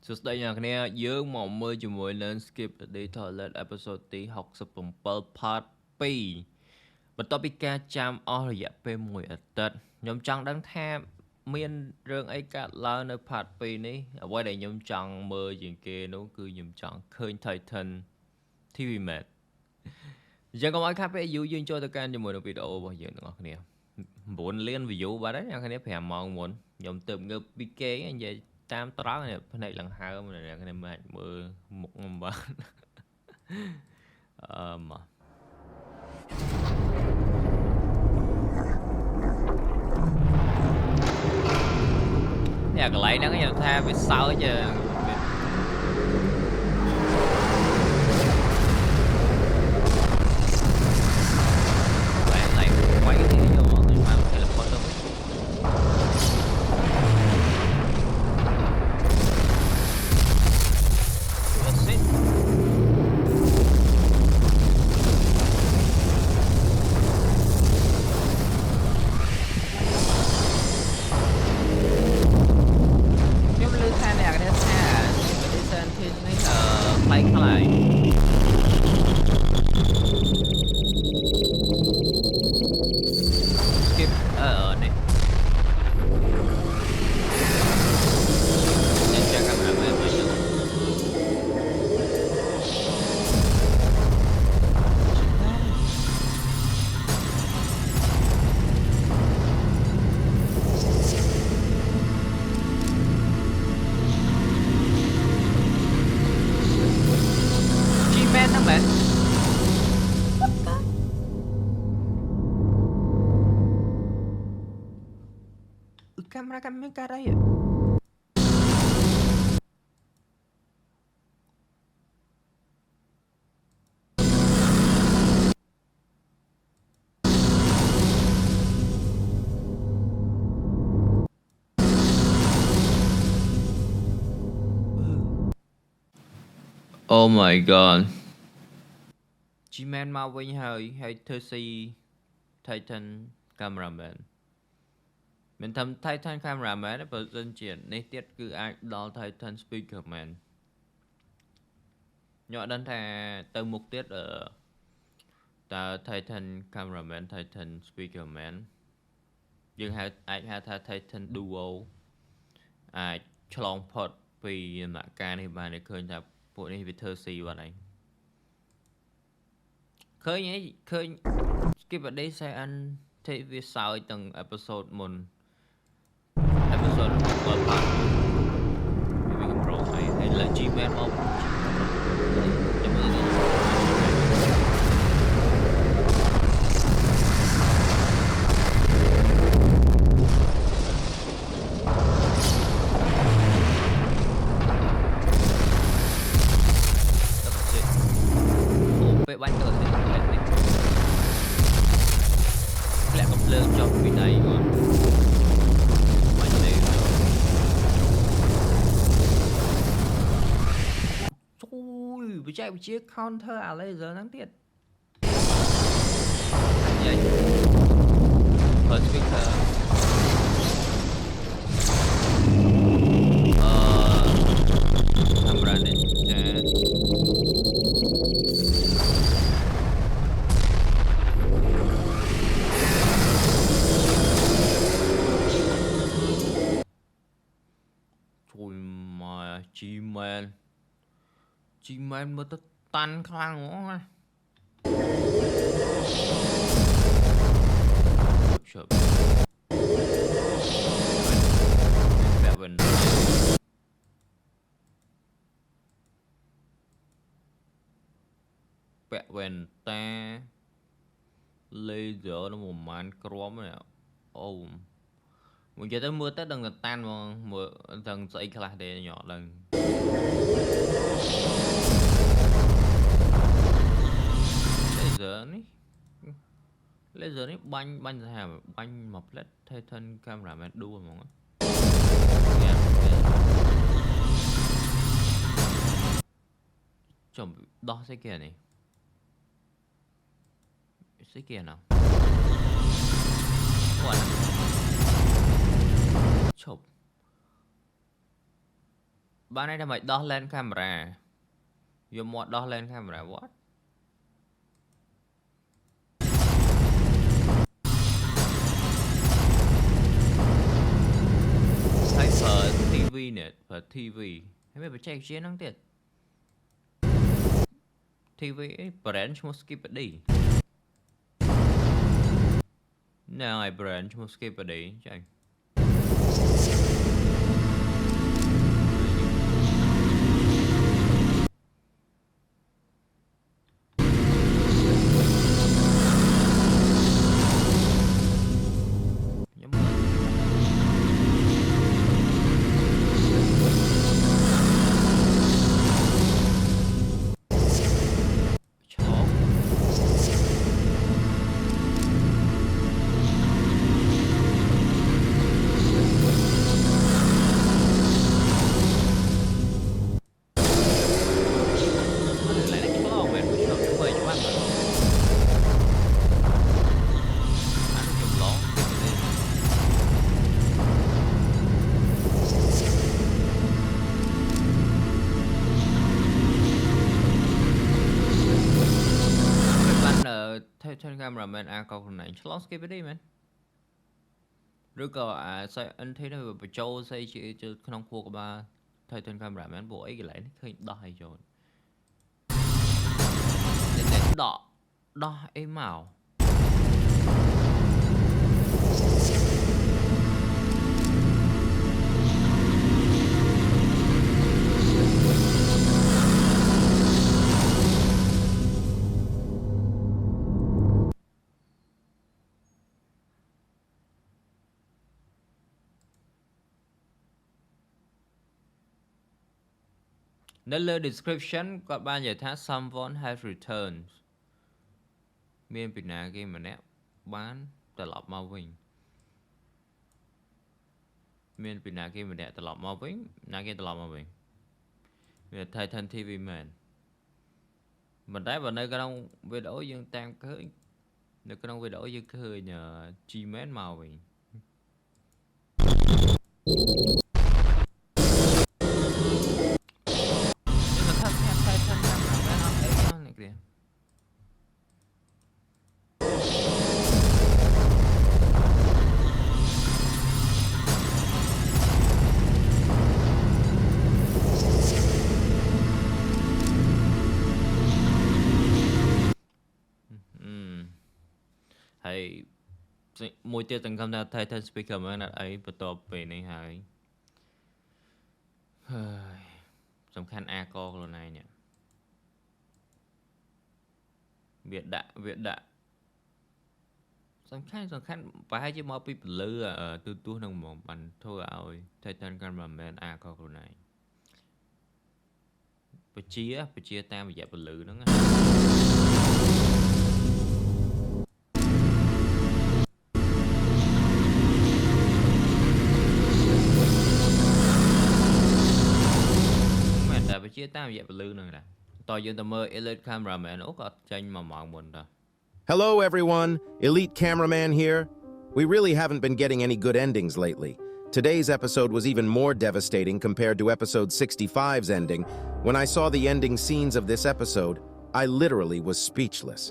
សួស្តីអ្នកនាងយើងមកមើលជាមួយនឹង Skibidi Toilet episode ទី67 part 2បន្ទាប់ពីការចាំអស់រយៈពេល1អាទិត្យខ្ញុំចង់ដឹងថាមានរឿងអីកើតឡើងនៅ part 2នេះអ្វីដែលខ្ញុំចង់មើលជាងគេនោះគឺខ្ញុំចង់ឃើញ Titan TV Mate អញ្ចឹងកុំឲ្យខាតពេលយូរយើងចូលទៅកាន់ជាមួយនឹងវីដេអូរបស់យើងទាំងអស់គ្នា9លាន view បាត់ហើយអ្នកគ្នា5ម៉ោងមុនខ្ញុំទៅងើបពីគេនិយាយតាមត្រង់នេះភ្នែកឡើងហើមអ្នកគ្នាមិនអាចមើលមុខខ្ញុំបានមកនេះកន្លែងហ្នឹងខ្ញុំថាវាសើចCameramanកើតអីOh my god G-Man មកវិញហើយធ្វើស៊ី Titan Cameraman មិនថា Titan Cameraman ទេបើសិនជានេះទៀតគឺអាចដល់ Titan Speakerman ខ្ញុំអត់ដឹងថាទៅមុខទៀតតើ Titan Cameraman Titan Speakerman យើងអាចហៅថា Titan Duo អាចឆ្លងផុតពីដំណាក់កាលនេះបានឃើញថាពួកនេះវាធ្វើស៊ីបាត់ហើយឃើញ Skibidi សេអានទេវាសើចទាំង episode មុន episode 7 part វាកំរោហើយលើ G-Man មកចាំមើលនេះពេលបាញ់ទៅនេះធ្លាក់កំភ្លើងចុះពីដៃគាត់បាញ់ទៅអូយបច្ចេកវិទ្យា counter អា laser ហ្នឹងទៀតយាយ first speaker camera នេះចាG-Man មើលទៅតាន់ខ្លាំងហ្មងណាឈប់ពាក់វ៉ែនតា laser នោះប្រហែលគ្រាប់នេះអូមកនិយាយទៅមើលទៅដឹងតែតាន់ហ្មងមើលដឹងស្អីខ្លះទេខ្ញុំអត់ដឹងlaser នេះបាញ់ថាបាញ់មកផ្លែត Titan Cameraman ឌូហ្មងចំដោះស្អីគេនេះស្អីគេណាគាត់ ឈប់ Bạn này mày đo lên camera. Vô mod đo lên camera what? Hay per TV nè, per TV. Hay mấy bạn check chiến năng tiệt. TV brandឈ្មោះ Skibidi ណែហើយ brand ឈ្មោះ Skibidi ចាខ្ញុំមើលឆោ Cameraman អាកោខ្លួនឯងឆ្លង Skibidi មែនឬក៏អាសៃ NT នេះវាបញ្ចូលស្អីជាក្នុងខួរក្បាល Titan Cameraman ពួកអីកន្លែងនេះឃើញដោះអីចូលតែដោះអីមក នៅលើ description គាត់បាននិយាយថា someone has returned មានពីណាគេម្នាក់បានត្រឡប់មកវិញមានពីណាគេម្នាក់ត្រឡប់មកវិញណាគេត្រឡប់មកវិញវា Titan TV Man ប៉ុន្តែបើនៅក្នុងវីដេអូយើងតាមឃើញនៅក្នុងវីដេអូយើងឃើញ G Man មកវិញ ហើយមួយទៀតទាំងកំថា Titan speaker មកណាត់អីបន្ទាប់ពេលនេះហើយសំខាន់អាកខ្លួនឯងនេះវាដាក់សំខាន់ប្រហែលជាមកពីពលឺទូទស្សន៍នឹងហ្មងបានធ្វើឲ្យ Titan Cameraman អាកខ្លួនឯងបជាតាមរយៈពលឺហ្នឹងជាតាមរយៈពលឺហ្នឹងដែរតើយើងទៅមើល Elite Cameraman អូក៏ចេញ1ម៉ោងមុនដែរ Hello everyone, Elite Cameraman here. We really haven't been getting any good endings lately. Today's episode was even more devastating compared to episode 65's ending. When I saw the ending scenes of this episode, I literally was speechless.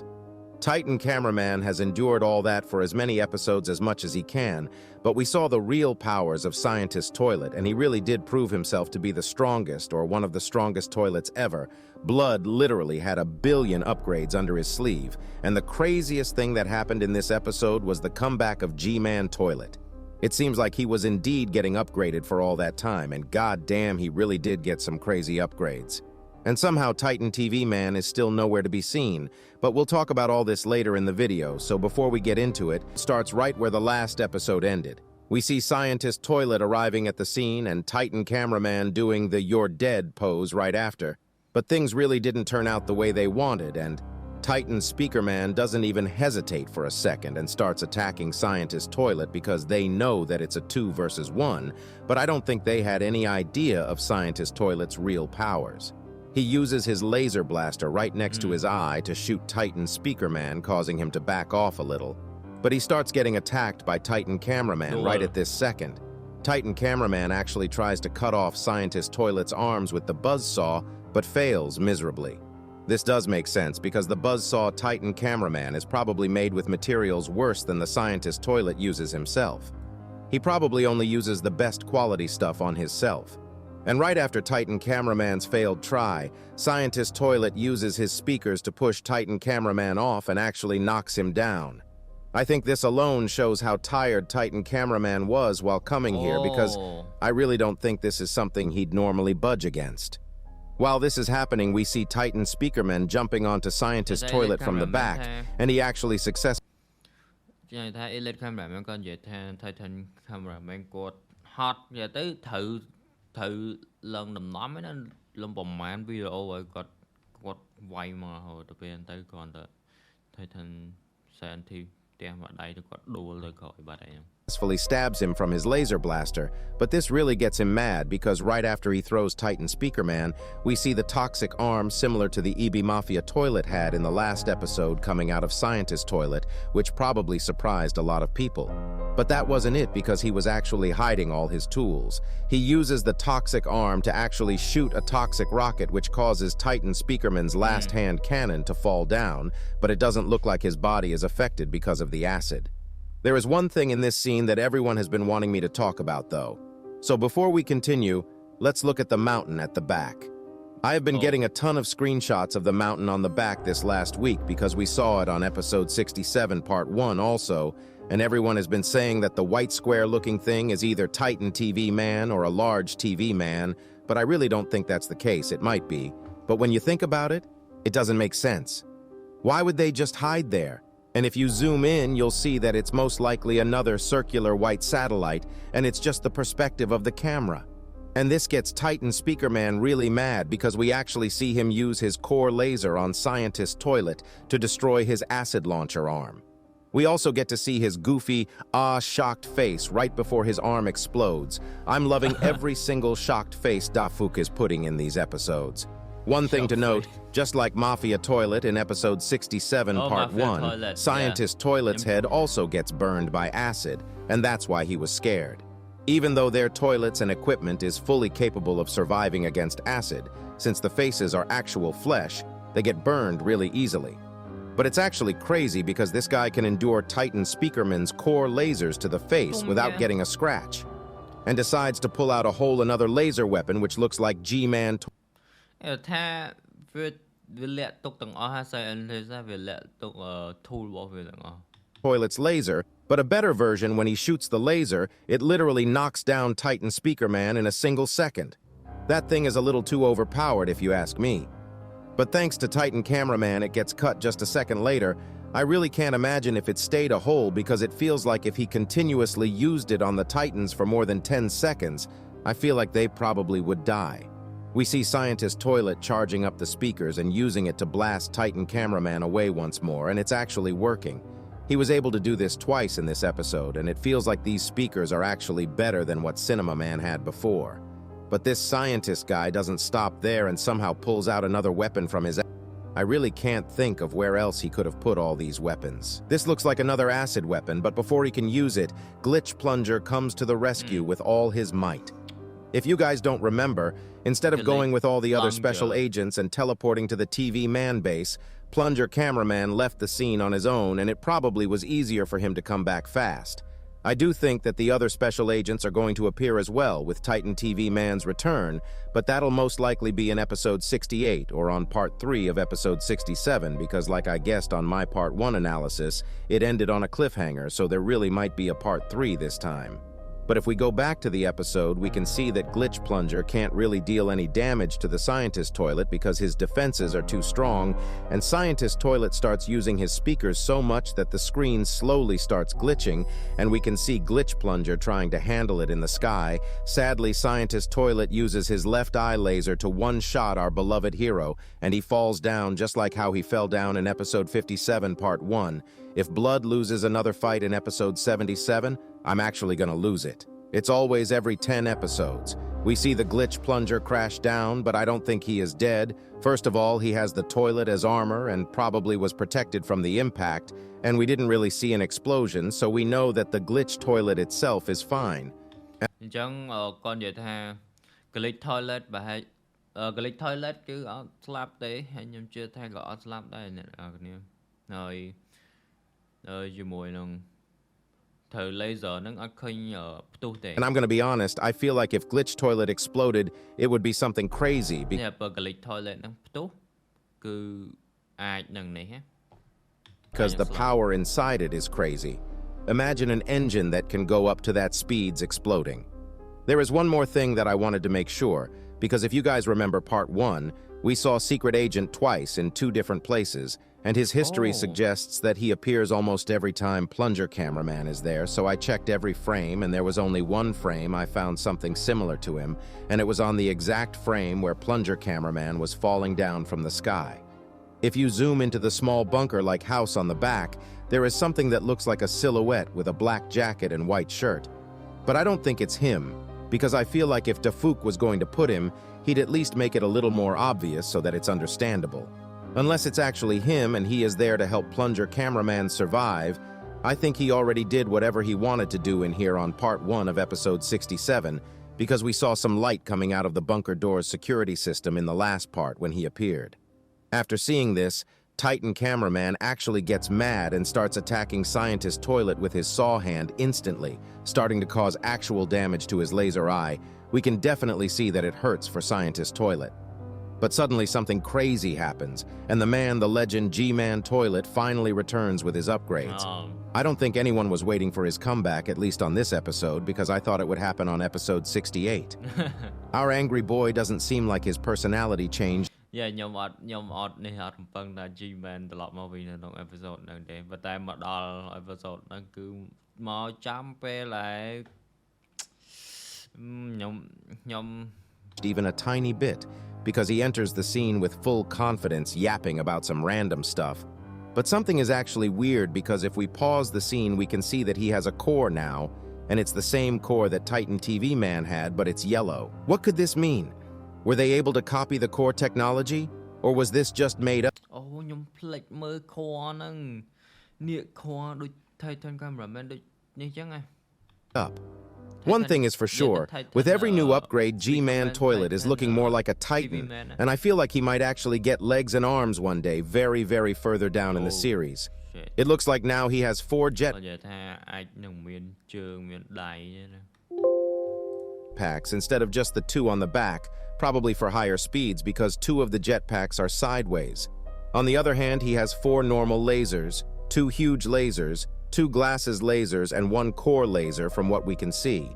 Titan Cameraman has endured all that for as many episodes as much as he can, but we saw the real powers of Scientist Toilet, and he really did prove himself to be the strongest or one of the strongest toilets ever. Blood literally had 1 billion upgrades under his sleeve, and the craziest thing that happened in this episode was the comeback of G-Man Toilet. It seems like he was indeed getting upgraded for all that time, and goddamn, he really did get some crazy upgrades. And somehow Titan TV Man is still nowhere to be seen, but we'll talk about all this later in the video, so before we get into it, it starts right where the last episode ended. We see Scientist Toilet arriving at the scene and Titan Cameraman doing the "you're dead" pose right after. But things really didn't turn out the way they wanted, and Titan Speakerman doesn't even hesitate for a second and starts attacking Scientist Toilet because they know that it's a 2 versus 1, but I don't think they had any idea of Scientist Toilet's real powers. He uses his laser blaster right next to his eye to shoot Titan Speakerman, causing him to back off a little. But he starts getting attacked by Titan Cameraman right at this second. Titan Cameraman actually tries to cut off Scientist Toilet's arms with the buzzsaw, but fails miserably. This does make sense because the buzzsaw Titan Cameraman is probably made with materials worse than the Scientist Toilet uses himself. He probably only uses the best quality stuff on himself. And right after Titan Cameraman's failed try, Scientist Toilet uses his speakers to push Titan Cameraman off and actually knocks him down. I think this alone shows how tired Titan Cameraman was while coming here because I really don't think this is something he'd normally budge against. While this is happening, we see Titan Speakerman jumping onto Scientist Toilet from the back, and he actually successfully Elite Cameraman ក៏និយាយថា Titan Cameraman គាត់ហត់និយាយទៅត្រូវឡើងដំណំហ្នឹងណាលំប្រមាណវីដេអូឲ្យគាត់វាយមករហូតទៅពេលទៅគ្រាន់តែ Titan Scientist ផ្ទះមួយដៃទៅគាត់ដួលទៅក្រោយបាត់ហើយ stabs him from his laser blaster, but this really gets him mad because right after he throws Titan Speakerman, we see the toxic arm similar to the EB Mafia toilet had in the last episode coming out of Scientist Toilet, which probably surprised a lot of people. But that wasn't it because he was actually hiding all his tools. He uses the toxic arm to actually shoot a toxic rocket which causes Titan Speakerman's last hand cannon to fall down, but it doesn't look like his body is affected because of the acid. There is one thing in this scene that everyone has been wanting me to talk about, though. So before we continue, let's look at the mountain at the back. I have been getting a ton of screenshots of the mountain on the back this last week because we saw it on episode 67 part 1 also, and everyone has been saying that the white square-looking thing is either Titan TV Man or a large TV man, but I really don't think that's the case. It might be. But when you think about it, it doesn't make sense. Why would they just hide there? And if you zoom in, you'll see that it's most likely another circular white satellite, and it's just the perspective of the camera. And this gets Titan Speakerman really mad because we actually see him use his core laser on Scientist Toilet to destroy his acid launcher arm. We also get to see his goofy, shocked face right before his arm explodes. I'm loving every single shocked face Dafuk is putting in these episodes. One thing to note, just like Mafia Toilet in episode 67 part 1, Scientist Toilet's head also gets burned by acid, and that's why he was scared. Even though their toilets and equipment is fully capable of surviving against acid, since the faces are actual flesh, they get burned really easily. But it's actually crazy because this guy can endure Titan Speakerman's core lasers to the face without getting a scratch, and decides to pull out a whole another laser weapon which looks like G-Man Toilet's laser, but a better version when he shoots the laser, it literally knocks down Titan Speakerman in a single second. That thing is a little too overpowered if you ask me. But thanks to Titan Cameraman, it gets cut just a second later. I really can't imagine if it stayed a hole because it feels like if he continuously used it on the Titans for more than 10 seconds, I feel like they probably would die. We see Scientist Toilet charging up the speakers and using it to blast Titan Cameraman away once more, and it's actually working. He was able to do this twice in this episode, and it feels like these speakers are actually better than what Cinema Man had before. But this scientist guy doesn't stop there and somehow pulls out another weapon from his... I really can't think of where else he could have put all these weapons. This looks like another acid weapon, but before he can use it, Glitch Plunger comes to the rescue with all his might. If you guys don't remember, instead of going with all the other special agents and teleporting to the TV man base, Plunger Cameraman left the scene on his own, and it probably was easier for him to come back fast. I do think that the other special agents are going to appear as well with Titan TV Man's return, but that'll most likely be in episode 68 or on part 3 of episode 67 because like I guessed on my part 1 analysis, it ended on a cliffhanger, so there really might be a part 3 this time. But if we go back to the episode, we can see that Glitch Plunger can't really deal any damage to the Scientist Toilet because his defenses are too strong, and Scientist Toilet starts using his speakers so much that the screen slowly starts glitching, and we can see Glitch Plunger trying to handle it in the sky. Sadly, Scientist Toilet uses his left eye laser to one-shot our beloved hero, and he falls down just like how he fell down in episode 57 part 1. If Blood loses another fight in episode 77, I'm actually gonna lose it. It's always every 10 episodes. We see the Glitch Plunger crash down, but I don't think he is dead. First of all, he has the toilet as armor and probably was protected from the impact, and we didn't really see an explosion, so we know that the Glitch Toilet itself is fine. អញ្ចឹងគាត់និយាយថា glitch toilet ប្រហែលglitch toilet គឺអត់ស្លាប់ទេហើយខ្ញុំជឿថាក៏អត់ស្លាប់ដែរអ្នកនរគ្នាហើយជាមួយនឹងត្រូវ laser ហ្នឹងអត់ឃើញផ្ទុះទេ And I'm going to be honest, I feel like if Glitch Toilet exploded, it would be something crazy. នេះបើ glitch toilet ហ្នឹងផ្ទុះគឺអាចនឹងនេះហ៎ Because the power inside it is crazy. Imagine an engine that can go up to that speeds exploding. There is one more thing that I wanted to make sure, because if you guys remember part 1, we saw Secret Agent twice in 2 different places, and his history suggests that he appears almost every time Plunger Cameraman is there, so I checked every frame, and there was only one frame I found something similar to him, and it was on the exact frame where Plunger Cameraman was falling down from the sky. If you zoom into the small bunker-like house on the back, there is something that looks like a silhouette with a black jacket and white shirt. But I don't think it's him, because I feel like if Dafouk was going to put him, he'd at least make it a little more obvious so that it's understandable. Unless it's actually him and he is there to help Plunger Cameraman survive, I think he already did whatever he wanted to do in here on part 1 of episode 67, because we saw some light coming out of the bunker door's security system in the last part when he appeared. After seeing this, Titan Cameraman actually gets mad and starts attacking Scientist Toilet with his saw hand instantly, starting to cause actual damage to his laser eye. We can definitely see that it hurts for Scientist Toilet. But suddenly something crazy happens, and the man, the legend G-Man Toilet, finally returns with his upgrades. I don't think anyone was waiting for his comeback, at least on this episode, because I thought it would happen on episode 68. Our angry boy doesn't seem like his personality changed. ខ្ញុំអត់នេះអត់រំពឹងថា G-Man ត្រឡប់មកវិញនៅក្នុង episode ហ្នឹងទេប៉ុន្តែមកដល់ episode ហ្នឹងគឺមកចាំពេលហើយខ្ញុំ even a tiny bit, because he enters the scene with full confidence yapping about some random stuff. But something is actually weird, because if we pause the scene we can see that he has a core now, and it's the same core that Titan TV Man had, but it's yellow. What could this mean? Were they able to copy the core technology, or was this just made up? ខ្ញុំភ្លេចមើល core ហ្នឹងនេះ core ដូច Titan Cameraman ដូចនេះចឹងហ៎ Up. One thing is for sure, with every new upgrade, G-Man Toilet is looking more like a Titan, and I feel like he might actually get legs and arms one day, very, very further down in the series. It looks like now he has 4 jetpacks instead of just the 2 on the back, probably for higher speeds because 2 of the jetpacks are sideways. On the other hand, he has 4 normal lasers, 2 huge lasers, 2 glasses lasers, and 1 core laser from what we can see.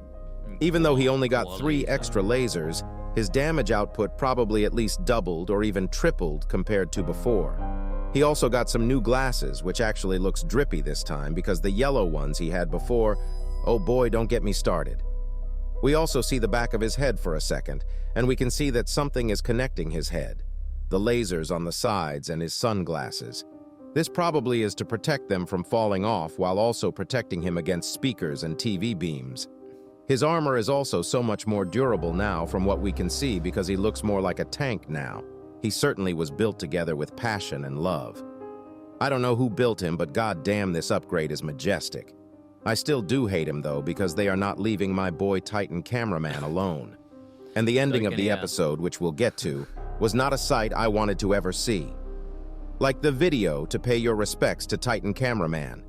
Even though he only got 3 extra lasers, his damage output probably at least doubled or even tripled compared to before. He also got some new glasses, which actually looks drippy this time because the yellow ones he had before, oh boy, don't get me started. We also see the back of his head for a second, and we can see that something is connecting his head. The lasers on the sides and his sunglasses. This probably is to protect them from falling off while also protecting him against speakers and TV beams. His armor is also so much more durable now from what we can see because he looks more like a tank now. He certainly was built together with passion and love. I don't know who built him, but goddamn, this upgrade is majestic. I still do hate him though, because they are not leaving my boy Titan Cameraman alone. And the ending of the episode, which we'll get to, was not a sight I wanted to ever see. Like the video to pay your respects to Titan Cameraman.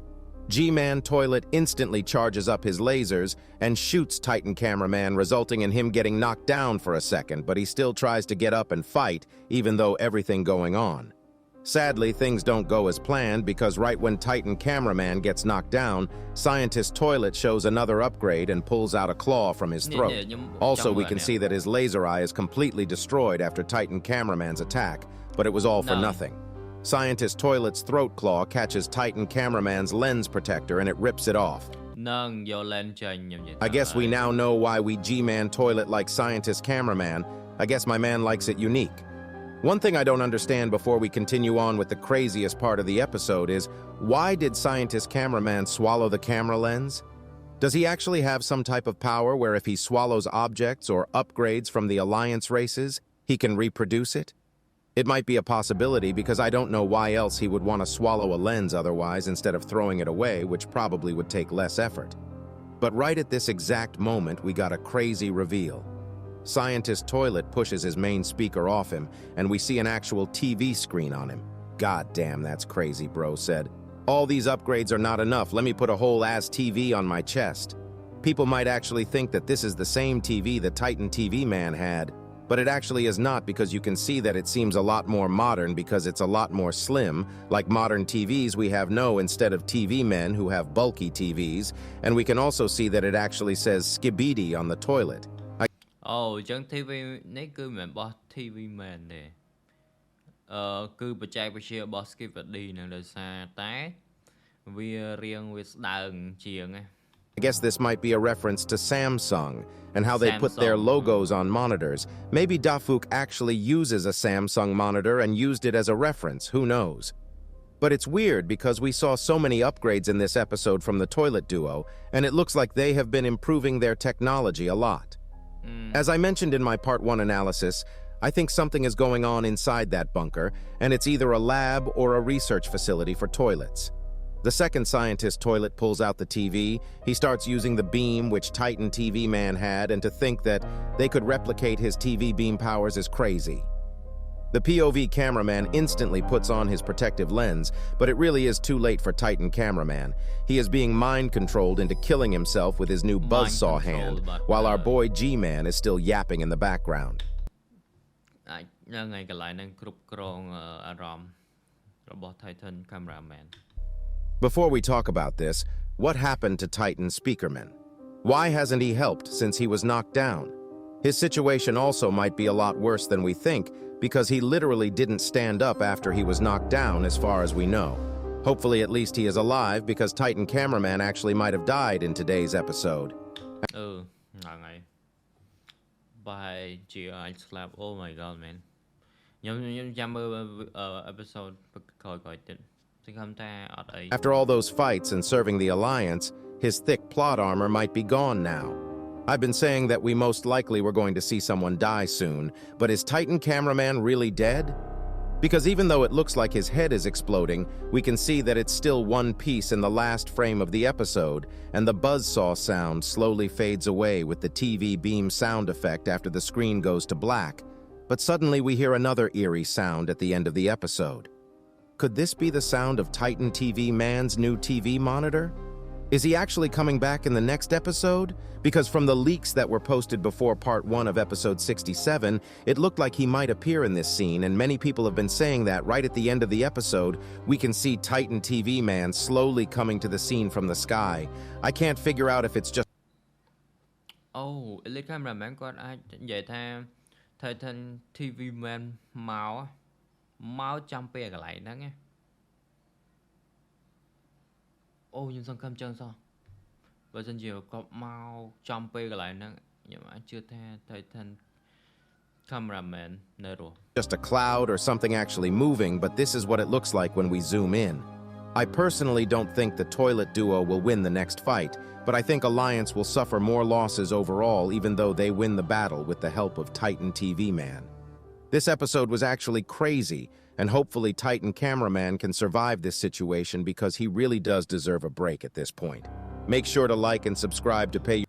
G-Man Toilet instantly charges up his lasers and shoots Titan Cameraman, resulting in him getting knocked down for a second, but he still tries to get up and fight, even though everything going on. Sadly, things don't go as planned, because right when Titan Cameraman gets knocked down, Scientist Toilet shows another upgrade and pulls out a claw from his throat. Also, we can see that his laser eye is completely destroyed after Titan Cameraman's attack, but it was all for nothing. Scientist Toilet's throat claw catches Titan Cameraman's lens protector and it rips it off. I guess we now know why we G-Man Toilet like Scientist Cameraman. I guess my man likes it unique. One thing I don't understand before we continue on with the craziest part of the episode is, why did Scientist Cameraman swallow the camera lens? Does he actually have some type of power where if he swallows objects or upgrades from the Alliance races, he can reproduce it? It might be a possibility, because I don't know why else he would want to swallow a lens otherwise instead of throwing it away, which probably would take less effort. But right at this exact moment, we got a crazy reveal. Scientist Toilet pushes his main speaker off him, and we see an actual TV screen on him. God damn, that's crazy, bro said. All these upgrades are not enough. Let me put a whole ass TV on my chest. People might actually think that this is the same TV the Titan TV Man had, but it actually is not, because you can see that it seems a lot more modern because it's a lot more slim, like modern TVs we have instead of TV men who have bulky TVs, and we can also see that it actually says Skibidi on the toilet. Chẳng TV នេះគឺមិនមែនរបស់ TV មែនទេគឺបច្ចេកវិទ្យារបស់ Skibidi នឹងដោយសារតែវារៀងវាស្ដើងជាង I guess this might be a reference to Samsung and how they put their logos on monitors. Maybe Dafuk actually uses a Samsung monitor and used it as a reference, who knows? But it's weird because we saw so many upgrades in this episode from the toilet duo, and it looks like they have been improving their technology a lot. As I mentioned in my Part 1 analysis, I think something is going on inside that bunker, and it's either a lab or a research facility for toilets. The second scientist Toilet pulls out the TV. He starts using the beam which Titan TV Man had, and to think that they could replicate his TV beam powers is crazy. The POV cameraman instantly puts on his protective lens, but it really is too late for Titan Cameraman. He is being mind-controlled into killing himself with his new buzzsaw hand, while our boy G-Man is still yapping in the background. នៅថ្ងៃកន្លែងហ្នឹងគ្រប់គ្រងអារម្មណ៍របស់ Titan Cameraman. Before we talk about this, what happened to Titan Speakerman? Why hasn't he helped since he was knocked down? His situation also might be a lot worse than we think, because he literally didn't stand up after he was knocked down as far as we know. Hopefully at least he is alive, because Titan Cameraman actually might have died in today's episode. Oh my god, man. Episode After all those fights and serving the Alliance, his thick plot armor might be gone now. I've been saying that we most likely were going to see someone die soon, but is Titan Cameraman really dead? Because even though it looks like his head is exploding, we can see that it's still one piece in the last frame of the episode, and the buzzsaw sound slowly fades away with the TV beam sound effect after the screen goes to black. But suddenly we hear another eerie sound at the end of the episode. Could this be the sound of Titan TV Man's new TV monitor? Is he actually coming back in the next episode? Because from the leaks that were posted before Part 1 of Episode 67, it looked like he might appear in this scene, and many people have been saying that right at the end of the episode, we can see Titan TV Man slowly coming to the scene from the sky. I can't figure out if it's just... Elite Cameraman គាត់អាចនិយាយថា Titan TV Man មកចាំពេលកន្លែងហ្នឹងណាខ្ញុំសង្ឃឹមចឹងសោះបើសិនជាគាត់មកចំពេលកន្លែងហ្នឹងខ្ញុំអាចជឿថា Titan Cameraman នៅរស់ just a cloud or something actually moving, but this is what it looks like when we zoom in. I personally don't think the toilet duo will win the next fight, but I think Alliance will suffer more losses overall even though they win the battle with the help of Titan TV Man. This episode was actually crazy, and hopefully Titan Cameraman can survive this situation because he really does deserve a break at this point. Make sure to like and subscribe to pay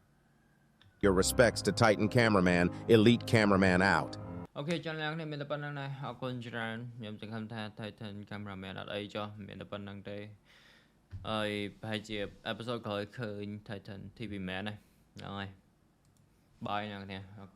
your respects to Titan Cameraman, Elite Cameraman out. Okay, ចង់ឡើងនេះមានតែប៉ុណ្្នឹងដែរអរគុណច្រើនខ្ញុំសង្ឃឹមថា Titan Cameraman អត់អីចុះមានតែប៉ុណ្្នឹងទេហើយប្រហែលជា episode ក្រោយឃើញ Titan TV Man ហ្នឹងហើយបាយអ្នកគ្នាអរគុណ